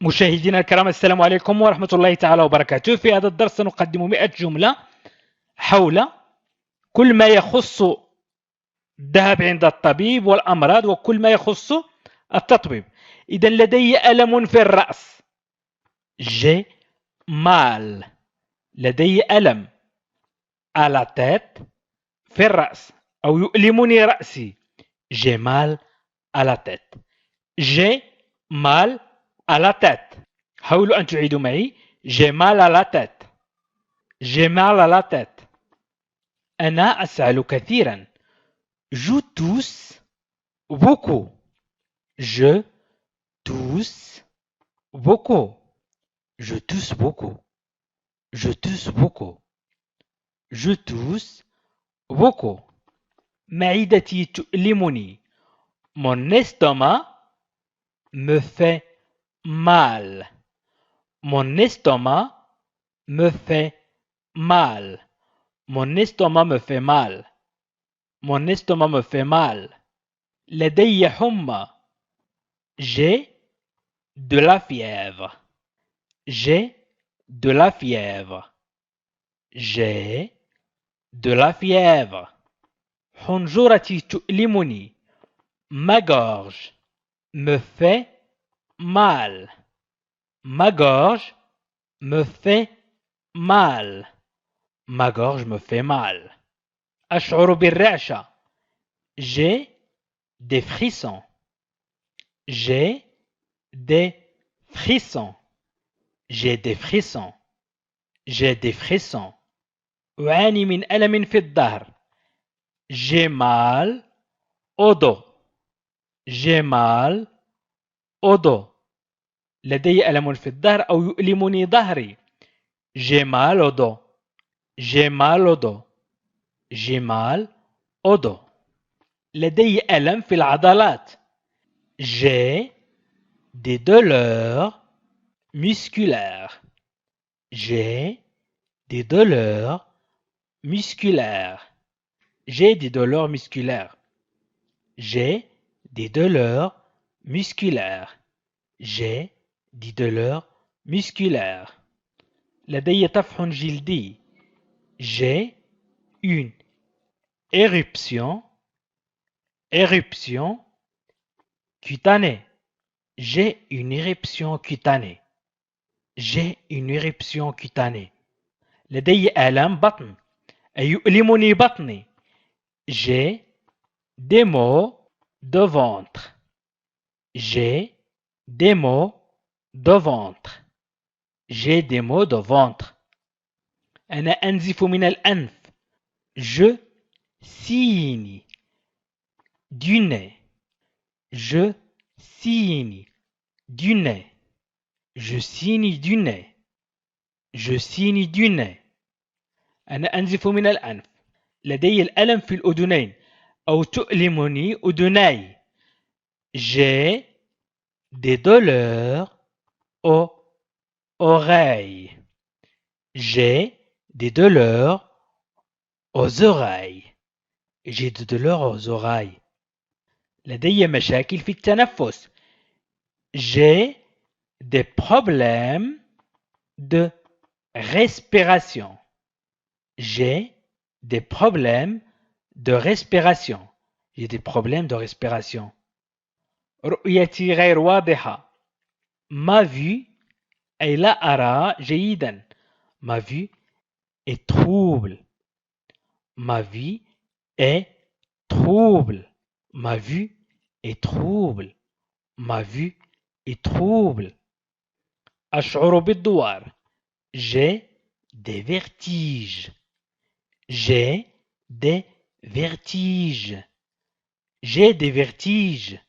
مشاهدينا الكرام، السلام عليكم ورحمة الله تعالى وبركاته. في هذا الدرس سنقدم 100 جملة حول كل ما يخص الذهاب عند الطبيب والأمراض وكل ما يخص التطبيب. إذا لدي ألم في الرأس، j'ai mal. لدي ألم à la tête، في الرأس، أو يؤلمني رأسي. j'ai mal à la tête. j'ai mal à la tête. حاولوا أن تعيدوا معي. j'ai mal à la tête. j'ai mal à la tête. أنا أسعل كثيرا. je tousse beaucoup. je tousse beaucoup. je tousse beaucoup. je tousse beaucoup. je tousse beaucoup. معدتي تؤلمني. mon estomac me fait mal. mon estomac me fait mal. mon estomac me fait mal. mon estomac me fait mal. لدي حمى. j'ai de la fièvre. j'ai de la fièvre. j'ai de la fièvre. حنجرتي تؤلمني. ma gorge me fait mal. ma gorge me fait mal. ma gorge me fait mal. أشعر بالرعشة. j'ai des frissons. j'ai des frissons. j'ai des frissons. j'ai des frissons. أعاني من ألم في الظهر. j'ai mal au dos. j'ai mal au dos. لدي ألم في الظهر أو يؤلمني ظهري. j'ai mal au dos. j'ai mal au dos. j'ai mal au dos. لدي ألم في العضلات. j'ai des douleurs musculaires. j'ai des douleurs musculaires. j'ai des douleurs musculaires. j'ai des douleurs musculaires. j'ai des douleurs musculaires. لدي طفح جلدي. j'ai une éruption cutanée. j'ai une éruption cutanée. j'ai une éruption cutanée. لدي آلام بطن، أي يؤلمني بطني. j'ai des maux de ventre. j'ai des maux de ventre. j'ai des maux de ventre. أنا أنزف من الأنف. je signe du nez. je signe du nez. je signe du nez. je signe du nez. أنا أنزف من الأنف. لدي الألم في الأذنين أو تؤلمني أذناي. j'ai des douleurs aux oreilles. j'ai des douleurs aux oreilles. j'ai des douleurs aux oreilles. لدي مشاكل في التنفس. j'ai des problèmes de respiration. j'ai des problèmes de respiration. j'ai des problèmes de respiration. رؤيتي غير واضحة. ma vue أي لا أرى جيدا. ma vue est trouble. ma vue est trouble. ma vue est trouble. ma vue est trouble. أشعر بالدوار. j'ai des vertiges. j'ai des vertiges. j'ai des vertiges.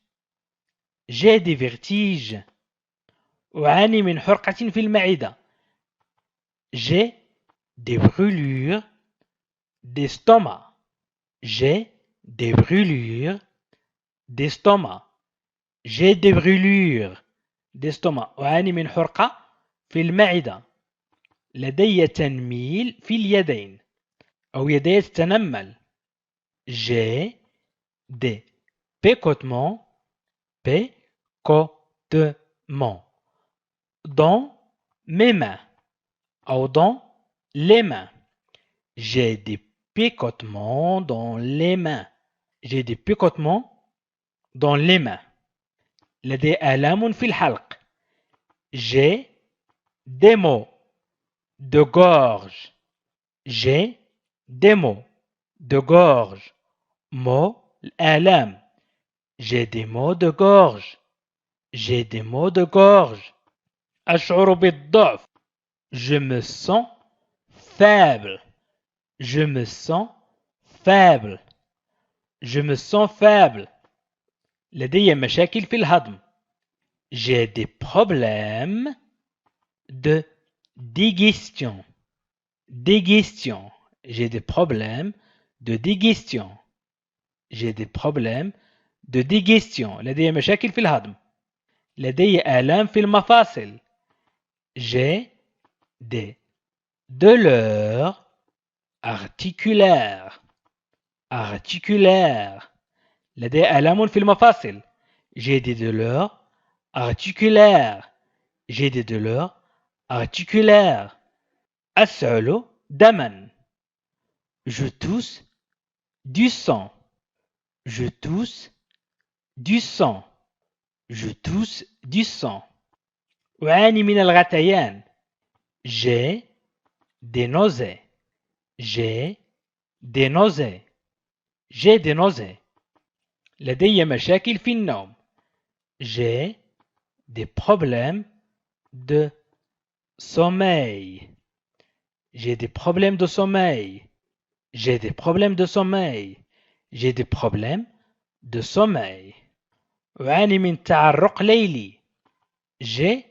j'ai des vertiges. أعاني من حرقة في المعدة. j'ai des brûlures d'estomac. j'ai des brûlures d'estomac. j'ai des brûlures d'estomac. أعاني من حرقة في المعدة. لدي تنميل في اليدين أو يدي تتنمل. j'ai des picotements. picotements. dans mes mains ou dans les mains. J'ai des picotements dans les mains. J'ai des picotements dans les mains. لدي آلام في الحلق. J'ai des maux de gorge. J'ai des maux de gorge. Maux, الآلام. J'ai des maux de gorge. J'ai des maux de gorge. أشعر بالضعف. Je me sens faible. Je me sens faible. Je me sens faible. لدي مشاكل في الهضم. J'ai des problèmes de digestion. Digestion. J'ai des problèmes de digestion. J'ai des problèmes de digestion. لدي مشاكل في الهضم. لدي آلام في المفاصل. J'ai des douleurs articulaires. Articulaires. لدي آلام في المفاصل. J'ai des douleurs articulaires. J'ai des douleurs articulaires. أسعل دما. Je tousse du sang. Je tousse du sang. Je tousse du sang. أعاني من الغثيان. J'ai des nausées. J'ai des nausées. J'ai des nausées. لدي مشاكل في النوم. J'ai des problèmes de sommeil. J'ai des problèmes de sommeil. J'ai des problèmes de sommeil. J'ai des problèmes de sommeil. أعاني من تعرق ليلي. J'ai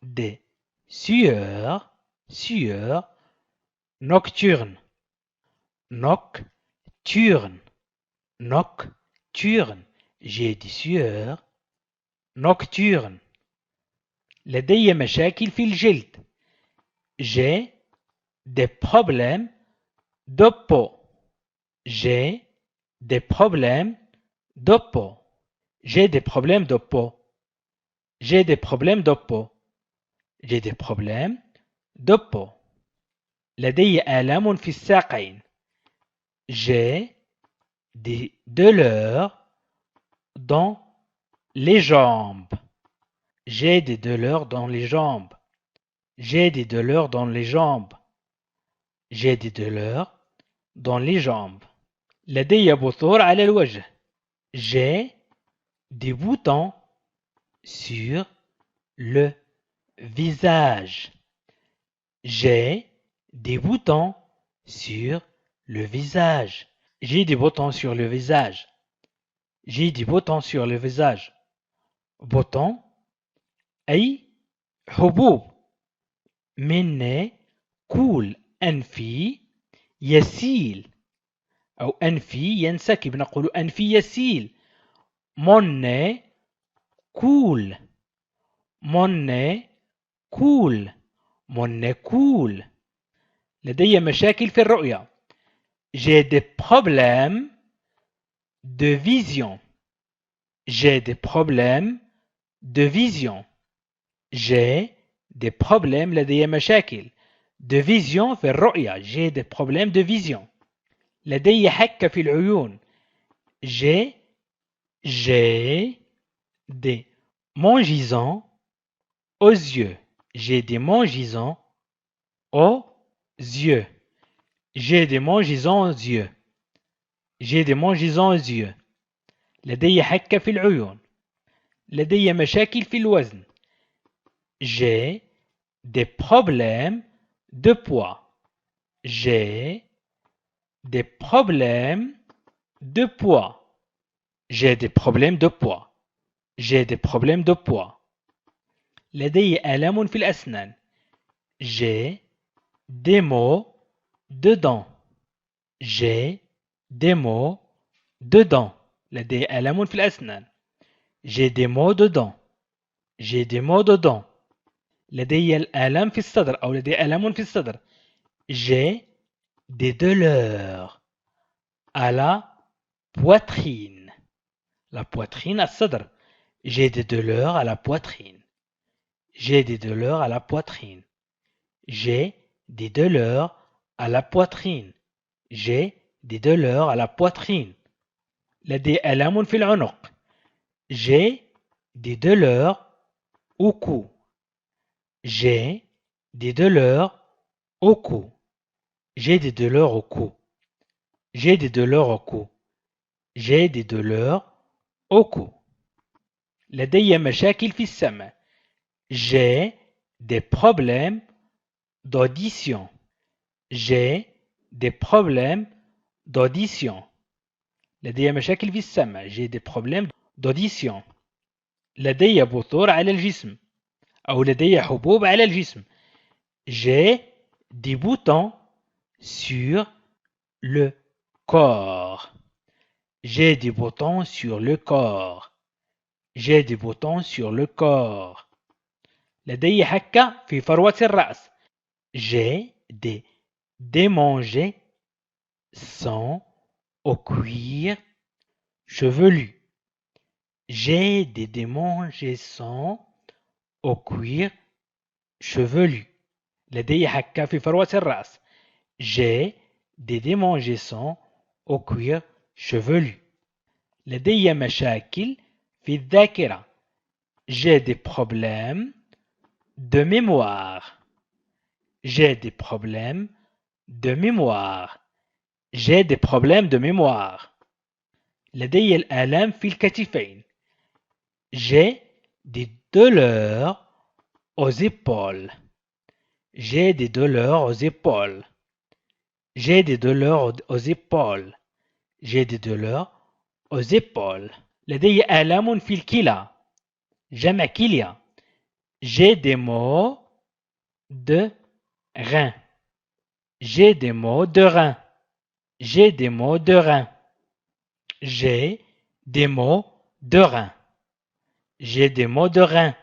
des sueurs nocturnes. Nocturnes. Nocturnes. J'ai des sueurs nocturnes. لدي مشاكل في الجلد. J'ai des problèmes de peau. J'ai des problèmes de peau. J'ai des problèmes de peau. J'ai des problèmes de peau. J'ai des problèmes de peau. لدي آلام في الساقين. J'ai des douleurs dans les jambes. J'ai des douleurs dans les jambes. J'ai des douleurs dans les jambes. J'ai des douleurs dans les jambes. لدي بثور على الوجه. J'ai des boutons sur le visage. J'ai des boutons sur le visage. J'ai des boutons sur le visage. J'ai des boutons sur le visage. Boutons أي حبوب. من nez coule أنفي يسيل أو أنفي ينسكب. نقول أنفي يسيل. Mon nez coule. Mon nez coule. Mon nez coule. لدي مشاكل في الرؤية. J'ai des problèmes de vision. J'ai des problèmes de vision. J'ai des problèmes. لدي مشاكل de vision في الرؤية. J'ai des problèmes de vision. لدي حكة في العيون. J'ai des mangisons aux yeux. J'ai des mangisons aux yeux. J'ai des mangisons aux yeux. J'ai des mangisons aux yeux. لدي حكة في العيون. لدي مشاكل في الوزن. J'ai des problèmes de poids. J'ai des problèmes de poids. J'ai des problèmes de poids. J'ai des problèmes de poids. لدي آلام في الأسنان. J'ai des maux de dents. J'ai des maux de dents. لدي آلام في الأسنان. J'ai des maux de dents. J'ai des maux de dents. لدي الآلام في الصدر أو لدي آلام في الصدر. J'ai des douleurs à la poitrine. La poitrine الصدر. J'ai des douleurs à la poitrine. J'ai des douleurs à la poitrine. J'ai des douleurs à la poitrine. J'ai des douleurs à la poitrine. لدي ألم في العنق. J'ai des douleurs au cou. J'ai des douleurs au cou. J'ai des douleurs au cou. J'ai des douleurs au cou. J'ai des douleurs au cou. لدي مشاكل في السمع. J'ai des problèmes d'audition. J'ai des problèmes d'audition. لدي مشاكل في السمع. J'ai des problèmes d'audition. لدي بثور على الجسم أو لدي حبوب على الجسم. J'ai des boutons sur le corps. J'ai des boutons sur le corps. J'ai des boutons sur le corps. لدي حكة في فروة الرأس. J'ai des démangeaisons au cuir chevelu. J'ai des démangeaisons au cuir chevelu. لدي حكة في فروة الرأس. J'ai des démangeaisons au cuir chevelu. لدي مشاكل في الذاكرة. J'ai des problèmes de mémoire. J'ai des problèmes de mémoire. J'ai des problèmes de mémoire. لدي الآلام في الكتفين. J'ai des douleurs aux épaules. J'ai des douleurs aux épaules. J'ai des douleurs aux épaules. J'ai des douleurs aux épaules. لدي آلام في الكلى. جمع كلية. J'ai des maux de rein. J'ai des maux de rein. J'ai des maux de rein. J'ai des maux de rein. J'ai des maux de rein.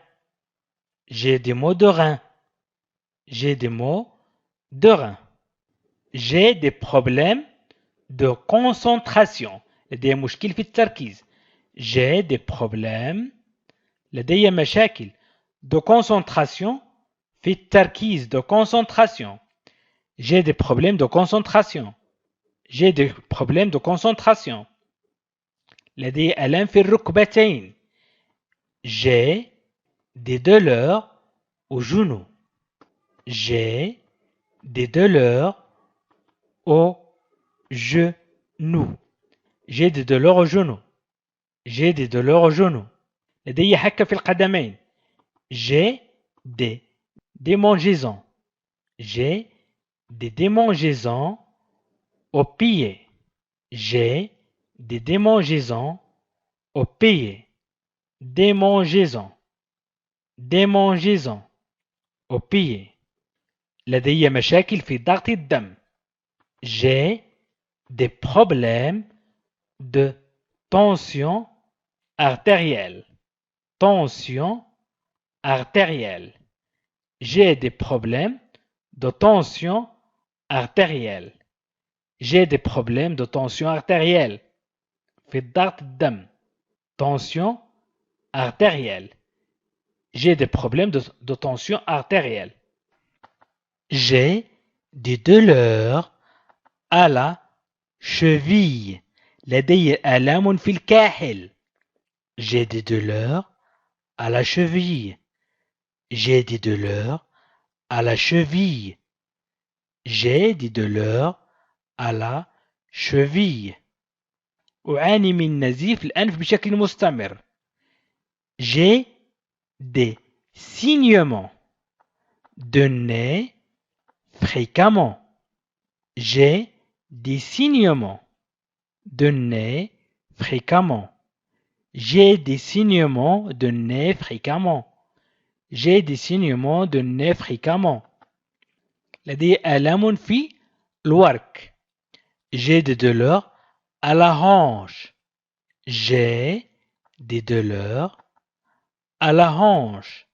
J'ai des maux de rein. J'ai des maux de rein. J'ai des problèmes de concentration. لدي مشكل في التركيز. J'ai des problèmes. لدي مشاكل de concentration في التركيز de concentration. J'ai des problèmes de concentration. J'ai des problèmes de concentration. لدي ألم في الركبتين. J'ai des douleurs aux genoux. J'ai des douleurs aux genoux. J'ai des douleurs aux genoux. J'ai des douleurs aux genoux. لدي حكة في القدمين. J'ai des démangeaisons. J'ai des démangeaisons aux pieds. J'ai des démangeaisons aux pieds. Démangeaisons. Démangeaisons aux pieds. لدي مشاكل في ضغط الدم. J'ai des problèmes de tension artérielle. Tension artérielle. J'ai des problèmes de tension artérielle. J'ai des problèmes de tension artérielle. في ضغط الدم. Tension artérielle. J'ai des problèmes de tension artérielle. J'ai des douleurs à la cheville. لدي آلام في الكاحل. J'ai des douleurs à la cheville. J'ai des douleurs à la cheville. J'ai des douleurs à la cheville. أعاني من نزيف الأنف بشكل مستمر. J'ai des saignements de nez fréquemment. J'ai des saignements de nez fréquemment. J'ai des saignements de nez fréquemment. J'ai des saignements de nez fréquemment. لدي آلام في الورك. J'ai des douleurs à la hanche. J'ai des douleurs à la hanche.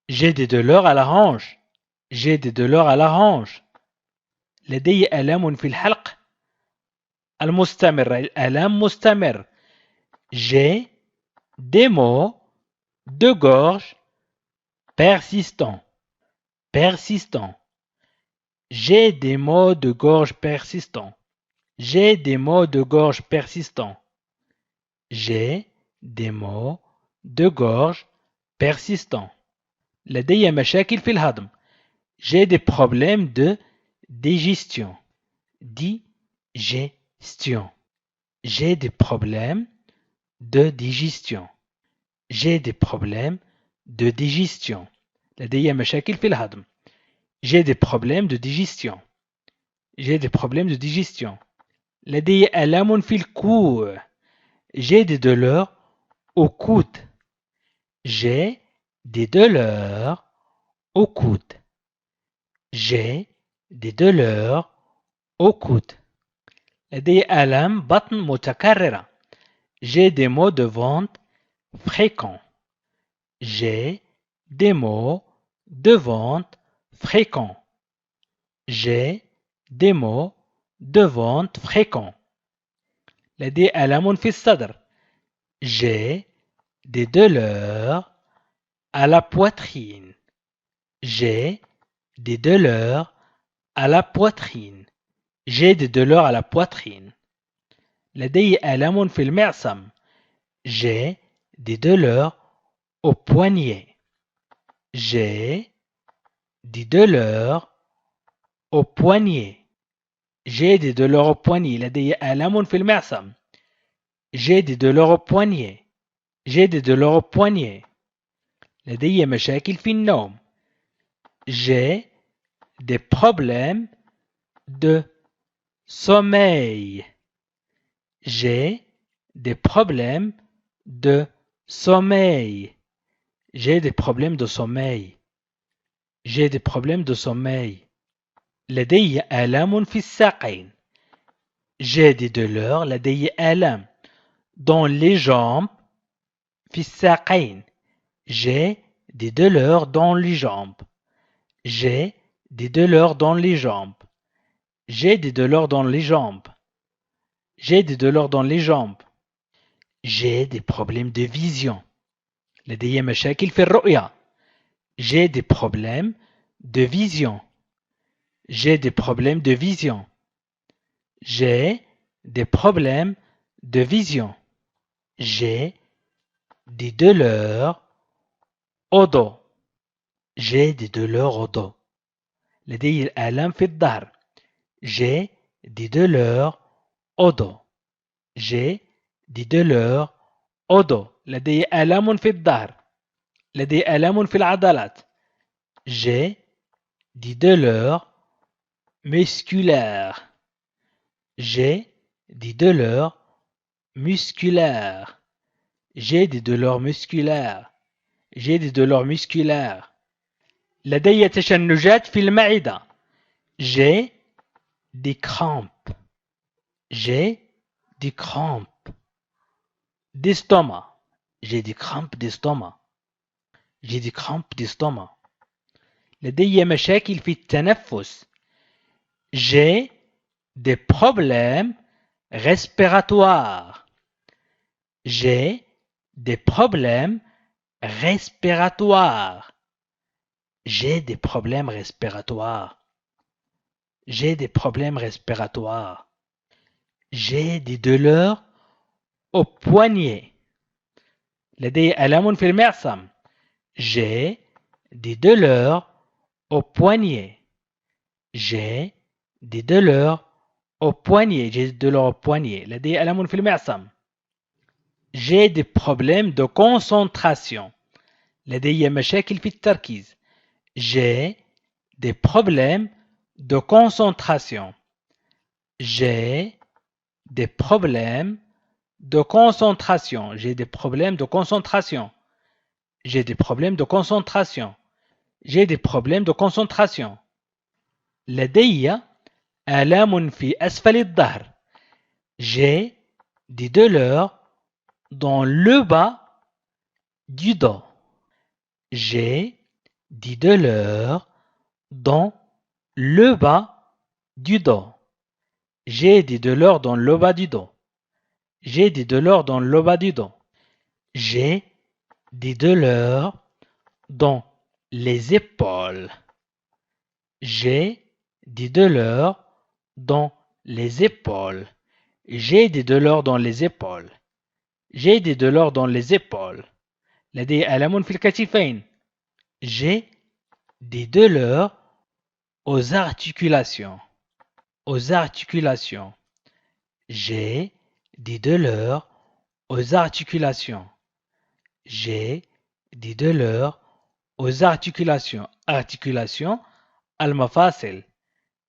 J'ai des douleurs à la hanche. J'ai des douleurs à la hanche. لدي آلام في الحلق المستمر. الآلام مستمر. J'ai des maux de gorge persistant, persistant. J'ai des maux de gorge persistants. J'ai des maux de gorge persistants. J'ai des maux de gorge persistants. لدي مشاكل في الهضم. J'ai des problèmes de digestion. Digestion. J'ai des problèmes de digestion. J'ai des problèmes de digestion. لدي مشاكل في الهضم. J'ai des problèmes de digestion. J'ai des problèmes de digestion. لدي آلام في الكوع. J'ai des douleurs au coude. J'ai des douleurs au coude. J'ai des douleurs au coude. لدي آلام بطن متكررة. J'ai des maux de ventre fréquents. J'ai des maux de ventre fréquents. J'ai des maux de ventre fréquents. لدي آلام في الصدر. J'ai des douleurs à la poitrine. J'ai des douleurs à la poitrine. J'ai des douleurs à la poitrine. لدي آلام في المعصم. J'ai des douleurs au poignet. J'ai des douleurs au poignet. J'ai des douleurs au poignet. لدي آلام في المعصم. J'ai des douleurs au poignet. J'ai des douleurs au poignet. لدي مشاكل في النوم. J'ai des problèmes de sommeil. J'ai des problèmes de sommeil. J'ai des problèmes de sommeil. J'ai des problèmes de sommeil. لدي آلام في الساقين. J'ai des douleurs. لدي آلام dans les jambes. في الساقين. J'ai des douleurs dans les jambes. J'ai des douleurs dans les jambes. J'ai des douleurs dans les jambes. J'ai des douleurs dans les jambes. J'ai des problèmes de vision. لدي مشاكل في الرؤية. J'ai des problèmes de vision. J'ai des problèmes de vision. J'ai des problèmes de vision. J'ai des douleurs au dos. J'ai des douleurs au dos. لدي آلام في الظهر. J'ai des douleurs au dos. J'ai des douleurs au dos. لدي آلام في الظهر. لدي آلام في العضلات. J'ai des douleurs musculaires. J'ai des douleurs musculaires. J'ai des douleurs musculaires. J'ai des douleurs musculaires. لدي تشنجات في المعدة. J'ai des crampes. J'ai des crampes d'estomac. J'ai des crampes d'estomac. J'ai des crampes d'estomac. لدي مشاكل في التنفس. J'ai des problèmes respiratoires. J'ai des problèmes respiratoires. J'ai des problèmes respiratoires. J'ai des problèmes respiratoires. J'ai des douleurs au poignet. لدي ألم في المعصم. J'ai des douleurs au poignet. J'ai des douleurs au poignet. J'ai des douleurs au poignet. لدي ألم في المعصم. J'ai des problèmes de concentration. لدي مشاكل في التركيز. J'ai des problèmes de concentration. J'ai des problèmes de concentration. J'ai des problèmes de concentration. J'ai des problèmes de concentration. J'ai des problèmes de concentration. لدي آلام في أسفل الظهر. J'ai des douleurs dans le bas du dos. J'ai des douleurs dans le bas du dos. J'ai des douleurs dans le bas du dos. J'ai des douleurs dans le bas du dos. J'ai des douleurs dans les épaules. J'ai des douleurs dans les épaules. J'ai des douleurs dans les épaules. J'ai des douleurs dans les épaules. لدي ألم في الكتفين. J'ai des douleurs aux articulations. Aux articulations. J'ai des douleurs aux articulations. J'ai des douleurs aux articulations. Articulations, المفاصل.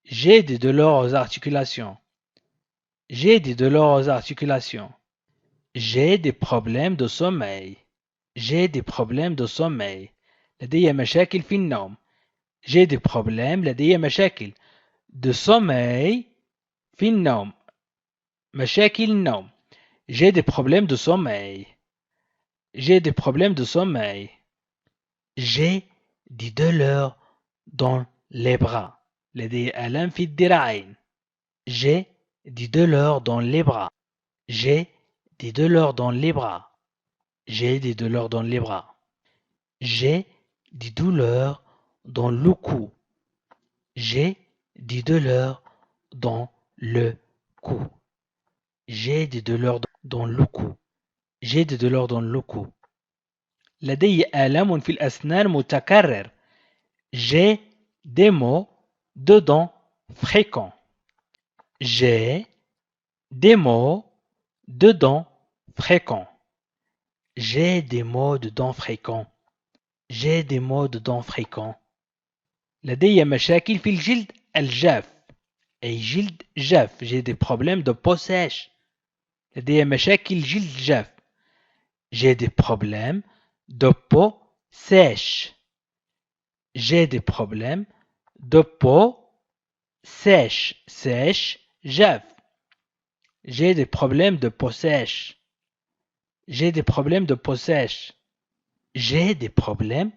J'ai des douleurs aux articulations. J'ai des douleurs aux articulations. J'ai des problèmes de sommeil. J'ai des problèmes de sommeil. لدي مشاكل في النوم. J'ai des problèmes. لدي مشاكل de sommeil في النوم. مشاكل النوم. J'ai des problèmes de sommeil. J'ai des problèmes de sommeil. J'ai des douleurs dans les bras. لدي آلام في الذراعين. J'ai des douleurs dans les bras. J'ai des douleurs dans les bras. J'ai des douleurs dans les bras. J'ai des douleurs dans le cou. J'ai des douleurs dans le cou. J'ai des douleurs dans le cou. J'ai des douleurs dans le cou. لدي آلام في الأسنان متكرر. J'ai des maux de dents fréquents. J'ai des maux de dents fréquents. J'ai des maux de dents fréquents. J'ai des maux de dents fréquents. لدي مشاكل في الجلد الجاف. أي جلد جاف. J'ai des problèmes de peau sèche. لدي مشاكل جلد جاف. J'ai des problèmes de peau sèche. J'ai des problèmes de peau sèche. Sèche, جاف. J'ai des problèmes de peau sèche. J'ai des problèmes de peau sèche. J'ai des problèmes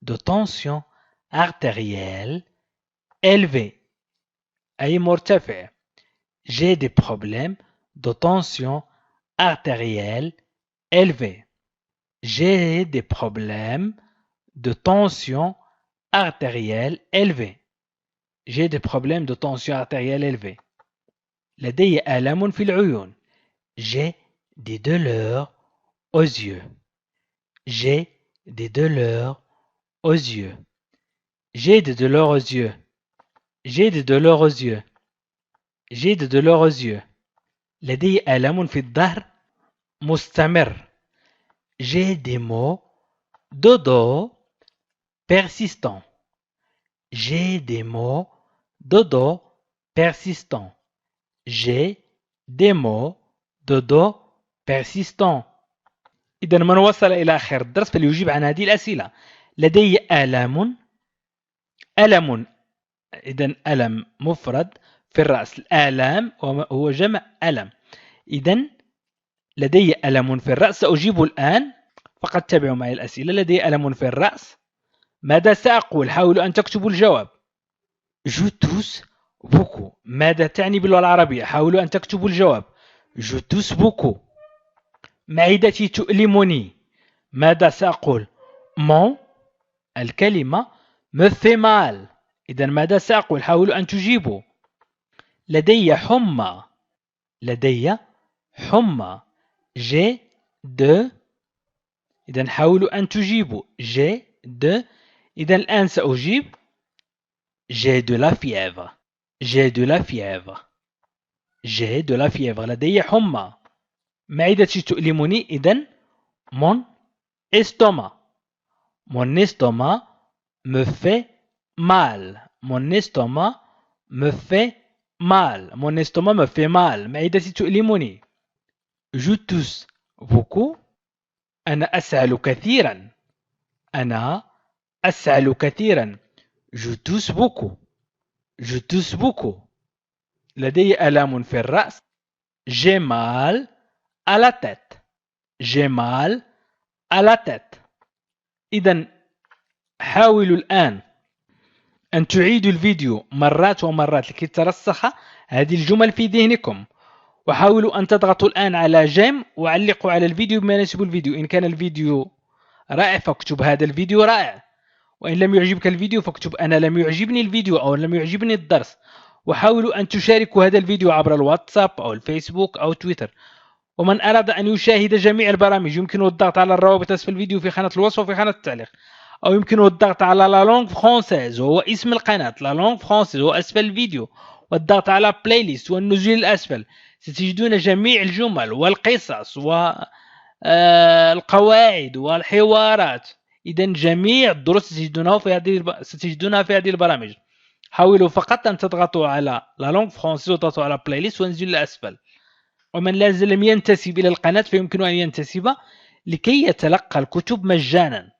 de tension artérielle élevée. أي مرتفع. J'ai des problèmes de tension artérielle élevée. J'ai des problèmes de tension artérielle élevée. J'ai des problèmes de tension artérielle élevée. لدي آلام في العيون. J'ai des douleurs aux yeux. J'ai des douleurs aux yeux. J'ai des douleurs aux yeux. J'ai des douleurs aux yeux. J'ai des douleurs aux yeux. لدي آلام في الظهر مستمر. J'ai des maux de dos persistants. J'ai des maux de dos persistants. J'ai des maux de dos persistants. إذا من وصل إلى آخر الدرس فليجيب عن هذه الأسئلة. لدي ألم. إذا ألم مفرد في الرأس. الآلام هو جمع ألم. إذا لدي ألم في الرأس. سأجيب الآن. فقط تابعوا معي الأسئلة. لدي ألم في الرأس. ماذا سأقول؟ حاولوا أن تكتبوا الجواب. Je tousse beaucoup. ماذا تعني باللغة العربية؟ حاولوا أن تكتبوا الجواب. Je tousse beaucoup. معدتي تؤلمني. ماذا سأقول؟ Mon الكلمة me fait mal. إذا ماذا سأقول؟ حاولوا أن تجيبوا. لدي حمى. لدي حمى. J'ai de. إذا حاولوا أن تجيبوا. J'ai de. إذا الآن سأجيب. J'ai de la fièvre. J'ai de la fièvre. J'ai de la fièvre. لدي حمى. معدتي تؤلمني. إذا mon estomac. Mon estomac me fait mal. Mon estomac me fait mal. Mon estomac me fait mal. معدتي تؤلمني. Je tousse beaucoup. أنا أسهل كثيرا. أنا أسهل كثيرا. Je tousse beaucoup. Je tousse beaucoup. لدي آلام في الرأس. J'ai mal à la tête. J'ai mal à la tête. إذا حاولوا الآن أن تعيدوا الفيديو مرات ومرات لكي ترسخ هذه الجمل في ذهنكم. وحاولوا أن تضغطوا الآن على جيم وعلقوا على الفيديو بما يناسب الفيديو. إن كان الفيديو رائع فاكتب هذا الفيديو رائع. وإن لم يعجبك الفيديو فاكتب أنا لم يعجبني الفيديو أو لم يعجبني الدرس، وحاولوا أن تشاركوا هذا الفيديو عبر الواتساب أو الفيسبوك أو تويتر. ومن أراد أن يشاهد جميع البرامج يمكنه الضغط على الروابط أسفل الفيديو في خانة الوصف وفي خانة التعليق، أو يمكنه الضغط على لا لونغ فرانسيز وهو اسم القناة، لا لونغ فرانسيز هو أسفل الفيديو، والضغط على بلاي ليست والنزول الأسفل. ستجدون جميع الجمل والقصص والقواعد والحوارات. إذا جميع الدروس ستجدونها في هذه البرامج. حاولوا فقط أن تضغطوا على لا لونغ فرانسيز وتضغطوا على بلاي ليست والنزول الأسفل. ومن لا زال لم ينتسب إلى القناة فيمكن أن ينتسب لكي يتلقى الكتب مجانا.